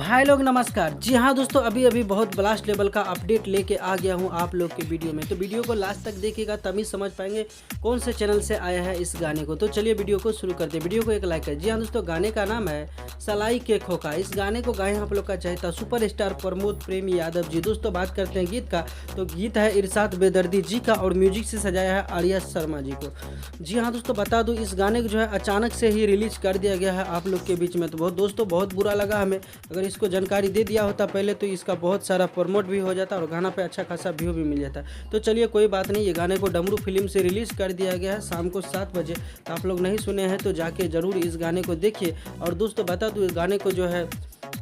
भाई लोग नमस्कार। जी हाँ दोस्तों, अभी बहुत ब्लास्ट लेवल का अपडेट लेके आ गया हूँ आप लोग के वीडियो में। तो वीडियो को लास्ट तक देखिएगा तभी समझ पाएंगे कौन से चैनल से आया है इस गाने को। तो चलिए वीडियो को शुरू करते हैं। वीडियो को एक लाइक करें। जी हाँ दोस्तों, गाने का नाम है सलाई के खोखा। इस गाने को गाए आप लोग का चाहता सुपरस्टार प्रमोद प्रेम यादव जी। दोस्तों बात करते हैं गीत का, तो गीत है इरशाद बेदर्दी जी का और म्यूजिक से सजाया है आर्या शर्मा जी को। जी हाँ दोस्तों, बता दूँ इस गाने को जो है अचानक से ही रिलीज कर दिया गया है आप लोग के बीच में। तो दोस्तों बहुत बुरा लगा हमें। अगर इसको जानकारी दे दिया होता पहले तो इसका बहुत सारा प्रमोट भी हो जाता और गाना पे अच्छा खासा व्यू भी मिल जाता। तो चलिए कोई बात नहीं, ये गाने को डमरू फिल्म से रिलीज़ कर दिया गया है शाम को 7 बजे। तो आप लोग नहीं सुने हैं तो जाके ज़रूर इस गाने को देखिए। और दोस्तों बता दूँ इस गाने को जो है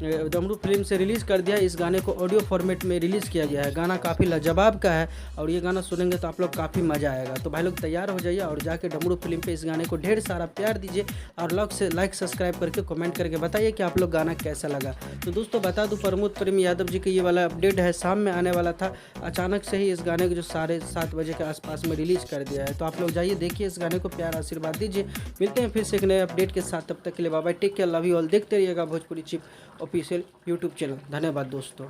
डमरू फिल्म से रिलीज़ कर दिया है। इस गाने को ऑडियो फॉर्मेट में रिलीज़ किया गया है। गाना काफ़ी लाजवाब का है और ये गाना सुनेंगे तो आप लोग काफ़ी मज़ा आएगा। तो भाई लोग तैयार हो जाइए और जाके डमरू फिल्म पे इस गाने को ढेर सारा प्यार दीजिए और लाइक सब्सक्राइब करके कमेंट करके बताइए कि आप लोग गाना कैसा लगा। तो दोस्तों बता दूं प्रमोद प्रेम यादव जी का ये वाला अपडेट है शाम में आने वाला था। अचानक से ही इस गाने को जो 7:30 बजे के आसपास में रिलीज़ कर दिया है। तो आप लोग जाइए देखिए इस गाने को, प्यार आशीर्वाद दीजिए। मिलते हैं फिर से एक नए अपडेट के साथ। तब तक के लिए bye bye, take care, love you all. देखते रहिएगा Bhojpuri chip official YouTube channel. धन्यवाद दोस्तों।